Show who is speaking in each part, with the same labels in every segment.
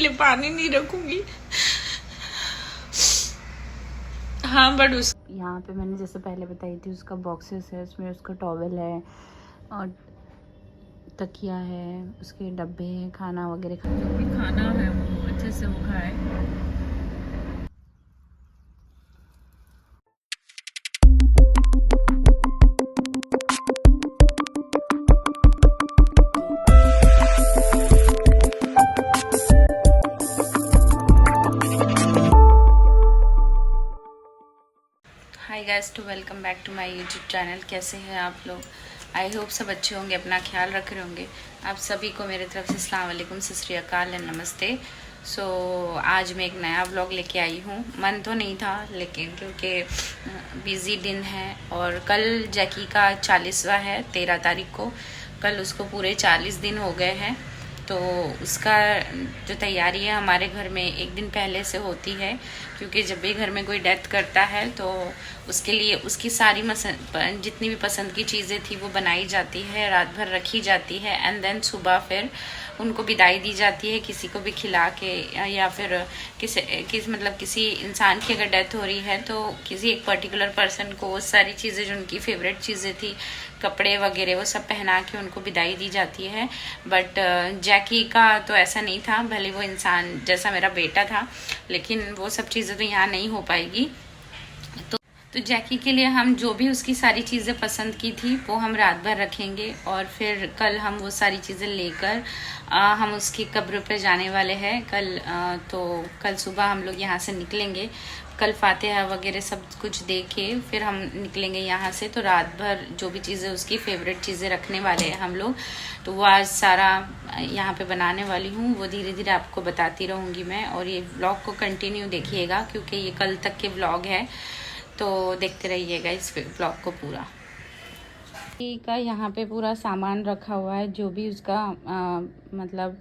Speaker 1: लिए पानी नहीं रखूंगी। हाँ बट उस यहाँ पे मैंने जैसे पहले बताई थी उसका बॉक्सेस है, उसमें उसका टॉवेल है और तकिया है, उसके डब्बे हैं, खाना वगैरह जो भी खाना है वो अच्छे से वो खाए। Hi guys, to welcome back to my YouTube channel. कैसे हैं आप लोग? आई होप सब अच्छे होंगे, अपना ख्याल रख रहे होंगे। आप सभी को मेरे तरफ से अस्सलाम वालेकुम, सत श्री अकाल एंड नमस्ते। सो आज मैं एक नया व्लॉग लेके आई हूँ। मन तो नहीं था लेकिन क्योंकि बिज़ी दिन है और कल जैकी का 40वां है 13 तारीख को। कल उसको पूरे 40 दिन हो गए हैं। तो उसका जो तैयारी है हमारे घर में एक दिन पहले से होती है, क्योंकि जब भी घर में कोई डेथ करता है तो उसके लिए उसकी सारी जितनी भी पसंद की चीज़ें थी वो बनाई जाती है, रात भर रखी जाती है एंड देन सुबह फिर उनको विदाई दी जाती है, किसी को भी खिला के या फिर किसी इंसान की अगर डेथ हो रही है तो किसी एक पर्टिकुलर पर्सन को वो सारी चीज़ें जो उनकी फेवरेट चीज़ें थी, कपड़े वगैरह, वो सब पहना के उनको विदाई दी जाती है। बट जैकी का तो ऐसा नहीं था, भले वो इंसान जैसा मेरा बेटा था, लेकिन वो सब चीज़ें तो यहाँ नहीं हो पाएगी। तो जैकी के लिए हम जो भी उसकी सारी चीज़ें पसंद की थी वो हम रात भर रखेंगे और फिर कल हम वो सारी चीज़ें लेकर हम उसकी कब्र पे जाने वाले हैं कल। तो कल सुबह हम लोग यहाँ से निकलेंगे। कल फातिहा वगैरह सब कुछ दे के फिर हम निकलेंगे यहाँ से। तो रात भर जो भी चीज़ें उसकी फेवरेट चीज़ें रखने वाले हैं हम लोग, तो वो आज सारा यहाँ पे बनाने वाली हूँ। वो धीरे धीरे आपको बताती रहूँगी मैं, और ये व्लॉग को कंटिन्यू देखिएगा क्योंकि ये कल तक के व्लॉग है, तो देखते रहिएगा इस ब्लॉग को पूरा। का यहाँ पे पूरा सामान रखा हुआ है, जो भी उसका मतलब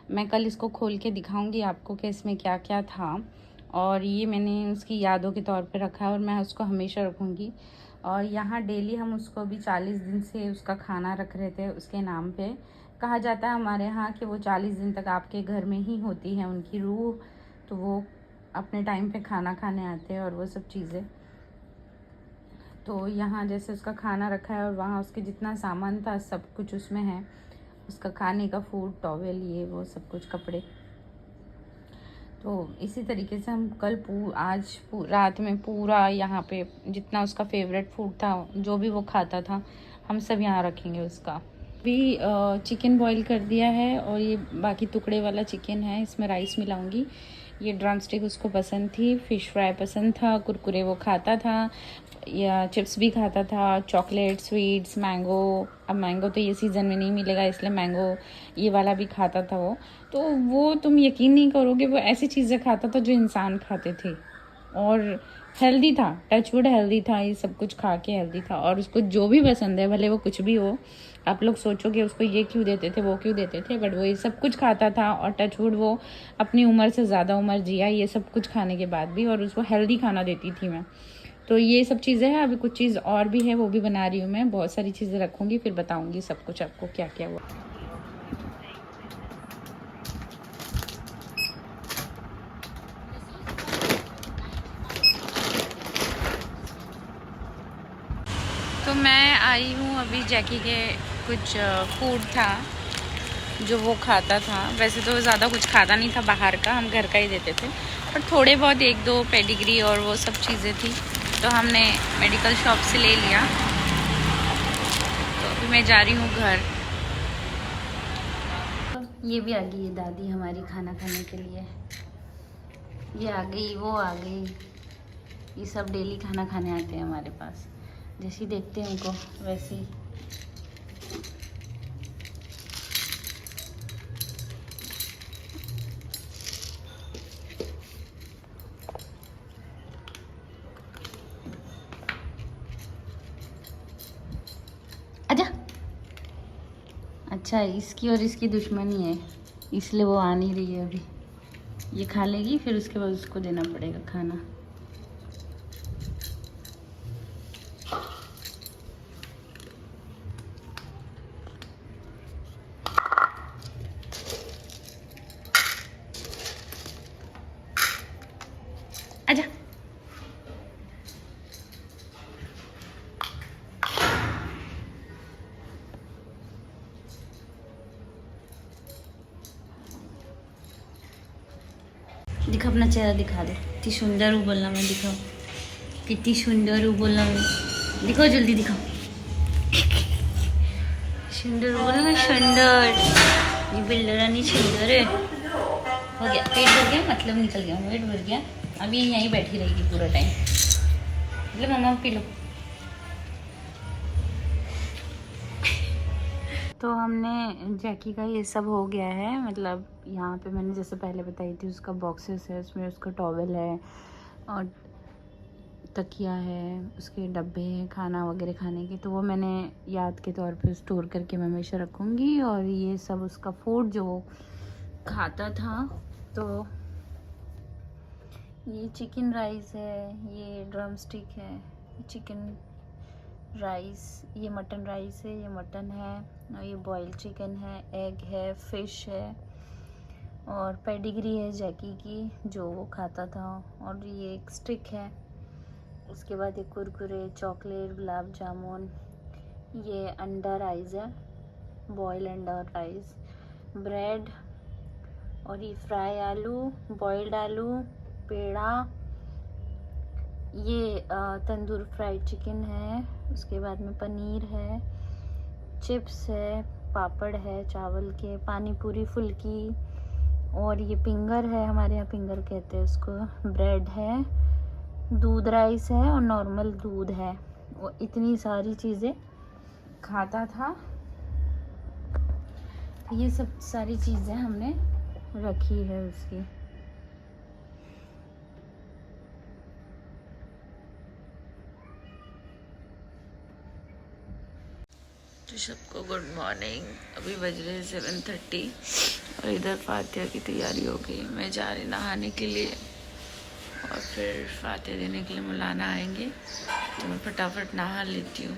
Speaker 1: मैं कल इसको खोल के दिखाऊंगी आपको कि इसमें क्या क्या था। और ये मैंने उसकी यादों के तौर पे रखा है और मैं उसको हमेशा रखूँगी। और यहाँ डेली हम उसको अभी 40 दिन से उसका खाना रख रहे थे उसके नाम पे। कहा जाता है हमारे यहाँ कि वो 40 दिन तक आपके घर में ही होती है उनकी रूह, तो वो अपने टाइम पे खाना खाने आते हैं और वो सब चीज़ें। तो यहाँ जैसे उसका खाना रखा है और वहाँ उसके जितना सामान था सब कुछ उसमें है, उसका खाने का फूड, टॉवेल, ये वो सब कुछ, कपड़े। तो इसी तरीके से हम कल आज रात में पूरा यहाँ पे जितना उसका फेवरेट फूड था, जो भी वो खाता था, हम सब यहाँ रखेंगे उसका। भी चिकन बॉईल कर दिया है और ये बाकी टुकड़े वाला चिकन है, इसमें राइस मिलाऊंगी। ये ड्रम स्टिक उसको पसंद थी, फ़िश फ्राई पसंद था, कुरकुरे वो खाता था, या चिप्स भी खाता था, चॉकलेट, स्वीट्स, मैंगो। अब मैंगो तो ये सीज़न में नहीं मिलेगा इसलिए मैंगो ये वाला भी खाता था वो। तो वो तुम यकीन नहीं करोगे, वो ऐसी चीज़ें खाता था जो इंसान खाते थे और हेल्दी था, टचवुड हेल्दी था, ये सब कुछ खा के हेल्दी था। और उसको जो भी पसंद है, भले वो कुछ भी हो, आप लोग सोचोगे उसको ये क्यों देते थे वो क्यों देते थे, बट वो ये सब कुछ खाता था और टचवुड वो अपनी उम्र से ज़्यादा उम्र जिया ये सब कुछ खाने के बाद भी, और उसको हेल्दी खाना देती थी मैं। तो ये सब चीज़ें हैं। अभी कुछ चीज़ और भी है वो भी बना रही हूँ मैं, बहुत सारी चीज़ें रखूँगी, फिर बताऊँगी सब कुछ आपको क्या क्या हुआ। तो मैं आई हूँ अभी, जैकी के कुछ फूड था जो वो खाता था। वैसे तो ज़्यादा कुछ खाता नहीं था बाहर का, हम घर का ही देते थे, पर थोड़े बहुत एक दो पेडिग्री और वो सब चीज़ें थी तो हमने मेडिकल शॉप से ले लिया। तो अभी मैं जा रही हूँ घर। ये भी आ गई है दादी हमारी खाना खाने के लिए, ये आ गई, वो आ गई, ये सब डेली खाना खाने आते हैं हमारे पास, जैसे ही देखते हैं उनको वैसे ही। आजा। अच्छा, इसकी और इसकी दुश्मनी है इसलिए वो आ नहीं रही है अभी। ये खा लेगी फिर उसके बाद उसको देना पड़ेगा खाना। आजा। दिखा अपना चेहरा, दिखा दे कितनी सुंदर हूँ बोलना मैं, दिखाओ कितनी सुंदर हूँ बोलना मैं, दिखाओ जल्दी दिखाओ। सुंदर हूँ बोलना मैं, सुंदर। ये बिल्डरानी सुंदर है। हो गया, पेट भर गया मतलब निकल गया, पेट भर गया। अभी यहीं बैठी रहेगी पूरा टाइम। मतलब मम्मा पी लो। तो हमने जैकी का ये सब हो गया है, मतलब यहाँ पे मैंने जैसे पहले बताई थी उसका बॉक्सेस है, उसमें उसका टॉवल है और तकिया है, उसके डब्बे हैं खाना वगैरह खाने के, तो वो मैंने याद के तौर पे स्टोर करके मैं हमेशा रखूँगी। और ये सब उसका फूड जो वो खाता था, तो ये चिकन राइस है, ये ड्रम स्टिक है, ये चिकन राइस, ये मटन राइस है, ये मटन है, और ये बॉइल्ड चिकन है, एग है, फिश है, और पेडिग्री है जैकी की जो वो खाता था, और ये एक स्टिक है। उसके बाद ये कुरकुरे, चॉकलेट, गुलाब जामुन, ये अंडा राइस है, बॉइल्ड अंडा राइस, ब्रेड, और ये फ्राई आलू, बॉइल्ड आलू, पेड़ा, ये तंदूर फ्राइड चिकन है, उसके बाद में पनीर है, चिप्स है, पापड़ है चावल के, पानी पूरी फुल्की, और ये पिंगर है, हमारे यहाँ पिंगर कहते हैं उसको, ब्रेड है, दूध राइस है और नॉर्मल दूध है। वो इतनी सारी चीज़ें खाता था। ये सब सारी चीज़ें हमने रखी है उसकी। तो सबको गुड मॉर्निंग। अभी बज रहे 7:30 और इधर फातिहा की तैयारी हो गई। मैं जा रही नहाने के लिए और फिर फातिहा देने के लिए मौलाना आएंगे, तो मैं फटाफट नहा लेती हूँ।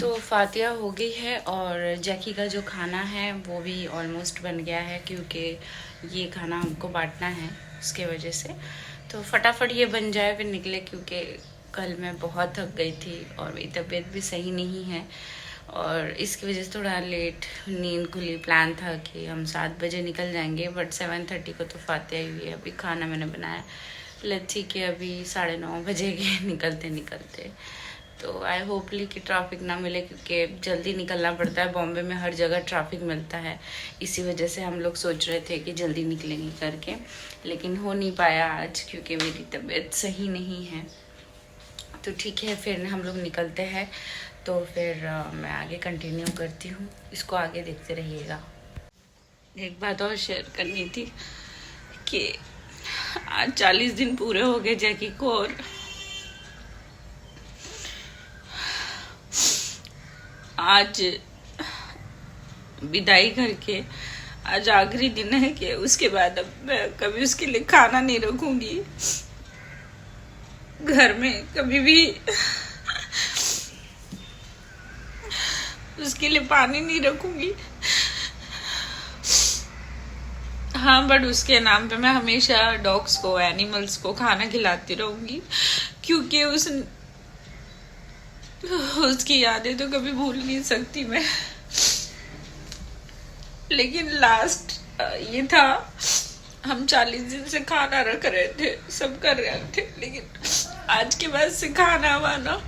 Speaker 1: तो फातिहा हो गई है और जैकी का जो खाना है वो भी ऑलमोस्ट बन गया है, क्योंकि ये खाना हमको बांटना है उसके वजह से। तो फटाफट ये बन जाए फिर निकले, क्योंकि कल मैं बहुत थक गई थी और मेरी तबीयत भी सही नहीं है, और इसकी वजह से थोड़ा लेट नींद खुली। प्लान था कि हम 7 बजे निकल जाएंगे, बट 7:30 को तो फातिहा हुई है। अभी खाना मैंने बनाया, लच्छी के अभी 9:30 बजेंगे निकलते निकलते। तो आई होपली कि ट्रैफिक ना मिले, क्योंकि जल्दी निकलना पड़ता है। बॉम्बे में हर जगह ट्रैफिक मिलता है, इसी वजह से हम लोग सोच रहे थे कि जल्दी निकलेंगे करके, लेकिन हो नहीं पाया आज क्योंकि मेरी तबीयत सही नहीं है। तो ठीक है, फिर हम लोग निकलते हैं। तो फिर मैं आगे कंटिन्यू करती हूँ, इसको आगे देखते रहिएगा। एक बात और शेयर करनी थी कि आज 40 दिन पूरे हो गए जैकी को, और आज विदाई करके आज आखिरी दिन है कि उसके बाद अब मैं कभी उसके लिए खाना नहीं रखूंगी घर में, कभी भी उसके लिए पानी नहीं रखूंगी। हाँ, बट उसके नाम पे मैं हमेशा डॉग्स को, एनिमल्स को खाना खिलाती रहूंगी, क्योंकि उसकी यादें तो कभी भूल नहीं सकती मैं। लेकिन लास्ट ये था, हम 40 दिन से खाना रख रहे थे, सब कर रहे थे, लेकिन आज के बाद से खाना वाना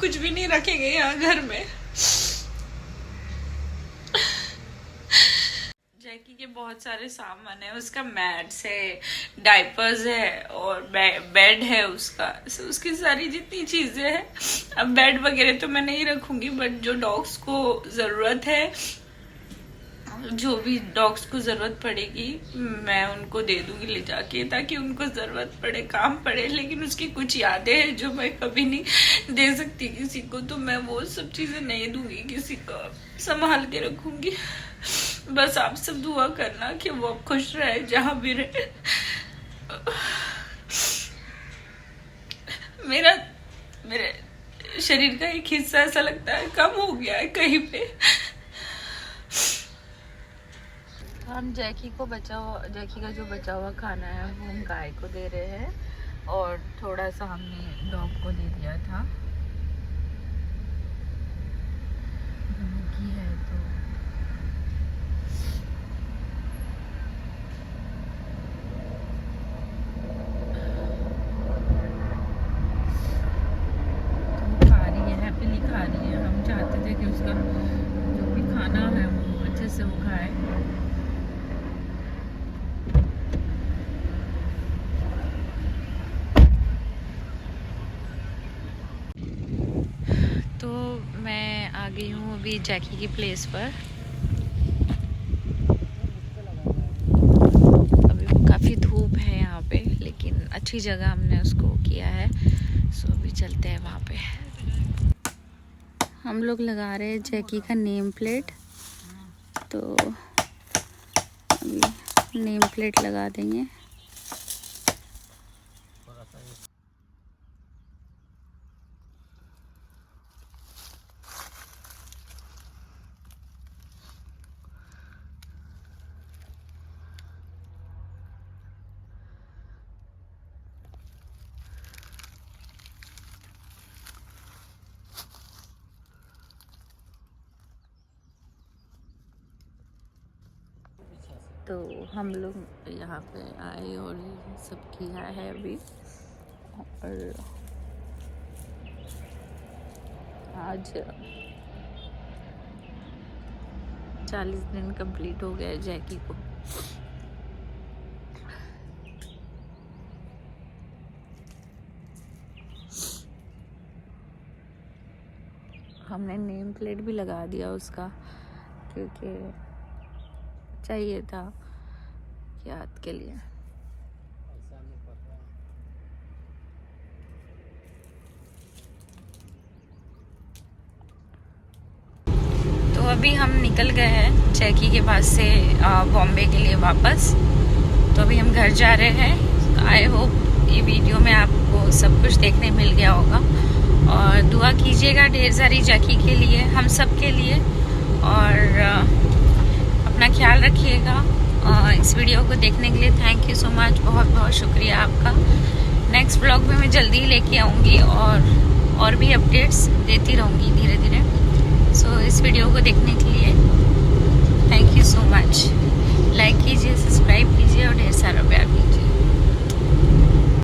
Speaker 1: कुछ भी नहीं रखेंगे यहाँ घर में। जैकी के बहुत सारे सामान है, उसका मैट्स है, डायपर्स है और बेड है उसका, उसकी सारी जितनी चीजें हैं। अब बेड वगैरह तो मैं नहीं रखूंगी, बट जो डॉग्स को जरूरत है, जो भी डॉग्स को जरूरत पड़ेगी मैं उनको दे दूंगी ले जाके, ताकि उनको जरूरत पड़े, काम पड़े। लेकिन उसकी कुछ यादें हैं जो मैं कभी नहीं दे सकती किसी को, तो मैं वो सब चीजें नहीं दूंगी किसी को, संभाल के रखूंगी। बस आप सब दुआ करना कि वो खुश रहे जहां भी रहे। मेरे शरीर का एक हिस्सा ऐसा लगता है कम हो गया है कहीं पे। हम जैकी का जो बचा हुआ खाना है वो हम गाय को दे रहे हैं, और थोड़ा सा हमने डॉग को दे दिया था। मुर्गी है तो खा रही है, हैप्पीली खा रही है। हम चाहते थे कि उसका जो भी खाना है वो अच्छे से वो खाए। तो मैं आ गई हूँ अभी जैकी की प्लेस पर। अभी काफ़ी धूप है यहाँ पे, लेकिन अच्छी जगह हमने उसको किया है। सो अभी चलते हैं वहाँ पे। हम लोग लगा रहे हैं जैकी का नेम प्लेट, तो अभी नेम प्लेट लगा देंगे। तो हम लोग यहाँ पे आए और सब किया है अभी, और आज 40 दिन कंप्लीट हो गए जैकी को। हमने नेम प्लेट भी लगा दिया उसका, क्योंकि चाहिए था याद के लिए। तो अभी हम निकल गए हैं जैकी के पास से बॉम्बे के लिए वापस। तो अभी हम घर जा रहे हैं। आई होप ये वीडियो में आपको सब कुछ देखने मिल गया होगा, और दुआ कीजिएगा ढेर सारी जैकी के लिए, हम सब के लिए, और अपना ख्याल रखिएगा। इस वीडियो को देखने के लिए थैंक यू सो मच, बहुत बहुत शुक्रिया आपका। नेक्स्ट ब्लॉग में मैं जल्दी ही लेके आऊँगी और भी अपडेट्स देती रहूँगी धीरे धीरे। सो इस वीडियो को देखने के लिए thank you so much. Like कीजिए, सब्सक्राइब कीजिए और ढेर सारा प्यार कीजिए।